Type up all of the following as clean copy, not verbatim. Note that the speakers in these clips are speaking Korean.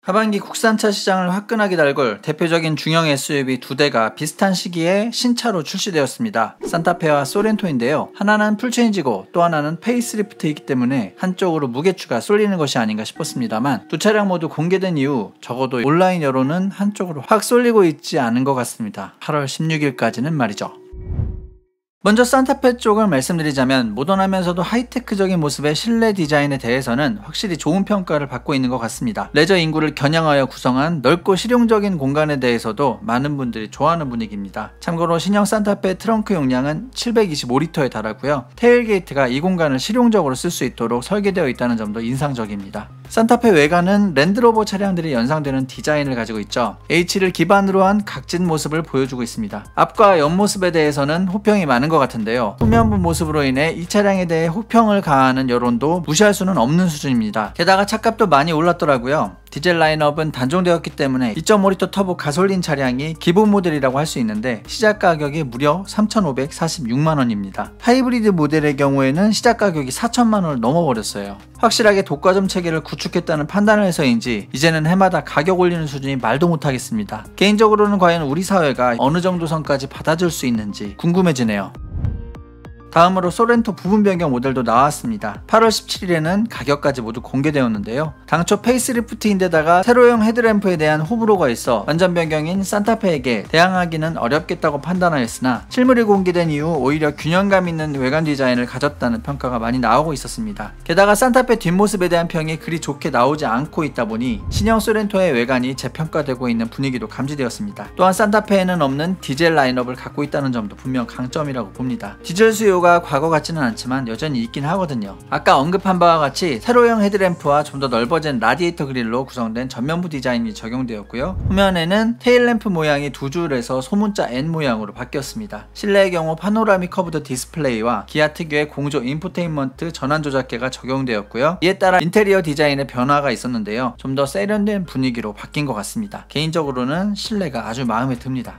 하반기 국산차 시장을 화끈하게 달굴 대표적인 중형 SUV 두 대가 비슷한 시기에 신차로 출시되었습니다. 산타페와 소렌토인데요. 하나는 풀체인지고 또 하나는 페이스리프트이기 때문에 한쪽으로 무게추가 쏠리는 것이 아닌가 싶었습니다만 두 차량 모두 공개된 이후 적어도 온라인 여론은 한쪽으로 확 쏠리고 있지 않은 것 같습니다. 8월 16일까지는 말이죠. 먼저 산타페 쪽을 말씀드리자면 모던하면서도 하이테크적인 모습의 실내 디자인에 대해서는 확실히 좋은 평가를 받고 있는 것 같습니다. 레저 인구를 겨냥하여 구성한 넓고 실용적인 공간에 대해서도 많은 분들이 좋아하는 분위기입니다. 참고로 신형 산타페 트렁크 용량은 725리터에 달하고요. 테일게이트가 이 공간을 실용적으로 쓸 수 있도록 설계되어 있다는 점도 인상적입니다. 산타페 외관은 랜드로버 차량들이 연상되는 디자인을 가지고 있죠. H를 기반으로 한 각진 모습을 보여주고 있습니다. 앞과 옆모습에 대해서는 호평이 많은 것 같은데요. 후면부 모습으로 인해 이 차량에 대해 호평을 가하는 여론도 무시할 수는 없는 수준입니다. 게다가 차값도 많이 올랐더라고요. 디젤 라인업은 단종되었기 때문에 2.5리터 터보 가솔린 차량이 기본 모델이라고 할 수 있는데 시작 가격이 무려 3,546만원입니다. 하이브리드 모델의 경우에는 시작 가격이 4천만원을 넘어버렸어요. 확실하게 독과점 체계를 구축했다는 판단을 해서인지 이제는 해마다 가격 올리는 수준이 말도 못하겠습니다. 개인적으로는 과연 우리 사회가 어느 정도 선까지 받아줄 수 있는지 궁금해지네요. 다음으로 소렌토 부분 변경 모델도 나왔습니다. 8월 17일에는 가격까지 모두 공개되었는데요. 당초 페이스리프트인데다가 세로형 헤드램프에 대한 호불호가 있어 완전 변경인 산타페에게 대항하기는 어렵겠다고 판단하였으나 실물이 공개된 이후 오히려 균형감 있는 외관 디자인을 가졌다는 평가가 많이 나오고 있었습니다. 게다가 산타페 뒷모습에 대한 평이 그리 좋게 나오지 않고 있다 보니 신형 소렌토의 외관이 재평가되고 있는 분위기도 감지되었습니다. 또한 산타페에는 없는 디젤 라인업을 갖고 있다는 점도 분명 강점이라고 봅니다. 디젤 수요가 과거 같지는 않지만 여전히 있긴 하거든요. 아까 언급한 바와 같이 세로형 헤드램프와 좀 더 넓어진 라디에이터 그릴로 구성된 전면부 디자인이 적용되었고요. 후면에는 테일램프 모양이 두 줄에서 소문자 N 모양으로 바뀌었습니다. 실내의 경우 파노라믹 커브드 디스플레이와 기아 특유의 공조 인포테인먼트 전환 조작계가 적용되었고요. 이에 따라 인테리어 디자인의 변화가 있었는데요. 좀 더 세련된 분위기로 바뀐 것 같습니다. 개인적으로는 실내가 아주 마음에 듭니다.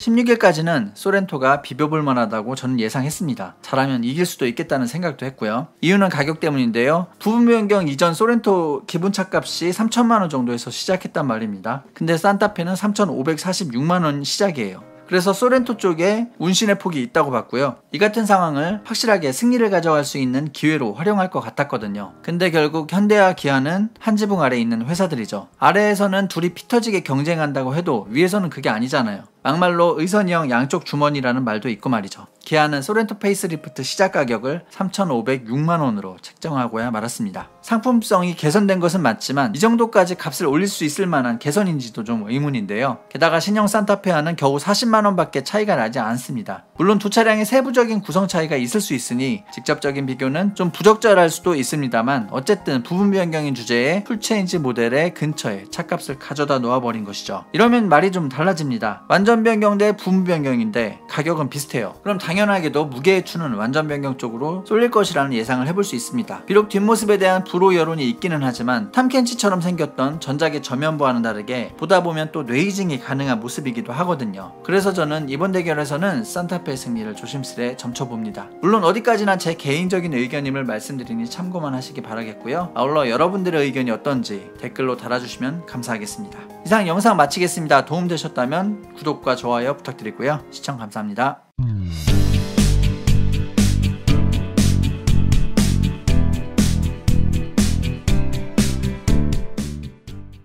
16일까지는 소렌토가 비벼볼 만하다고 저는 예상했습니다. 잘하면 이길 수도 있겠다는 생각도 했고요. 이유는 가격 때문인데요. 부분 변경 이전 소렌토 기본차 값이 3천만원 정도에서 시작했단 말입니다. 근데 산타페는 3,546만원 시작이에요. 그래서 소렌토 쪽에 운신의 폭이 있다고 봤고요. 이 같은 상황을 확실하게 승리를 가져갈 수 있는 기회로 활용할 것 같았거든요. 근데 결국 현대와 기아는 한 지붕 아래에 있는 회사들이죠. 아래에서는 둘이 피 터지게 경쟁한다고 해도 위에서는 그게 아니잖아요. 막말로 의선형 양쪽 주머니라는 말도 있고 말이죠. 기아는 소렌토 페이스리프트 시작 가격을 3,506만원으로 책정하고야 말았습니다. 상품성이 개선된 것은 맞지만 이 정도까지 값을 올릴 수 있을 만한 개선인지도 좀 의문인데요. 게다가 신형 산타페와는 겨우 40만원밖에 차이가 나지 않습니다. 물론 두 차량의 세부적인 구성 차이가 있을 수 있으니 직접적인 비교는 좀 부적절할 수도 있습니다만 어쨌든 부분 변경인 주제에 풀체인지 모델의 근처에 차값을 가져다 놓아버린 것이죠. 이러면 말이 좀 달라집니다. 완전 변경 대 부분 변경인데 가격은 비슷해요. 그럼 당연하게도 무게의 추는 완전 변경 쪽으로 쏠릴 것이라는 예상을 해볼 수 있습니다. 비록 뒷모습에 대한 불호 여론이 있기는 하지만 탐켄치처럼 생겼던 전작의 전면부와는 다르게 보다 보면 또 뇌이징이 가능한 모습이기도 하거든요. 그래서 저는 이번 대결에서는 산타페의 승리를 조심스레 점쳐봅니다. 물론 어디까지나 제 개인적인 의견임을 말씀드리니 참고만 하시기 바라겠고요. 아울러 여러분들의 의견이 어떤지 댓글로 달아주시면 감사하겠습니다. 이상 영상 마치겠습니다. 도움되셨다면 구독과 좋아요 부탁드리고요. 시청 감사합니다.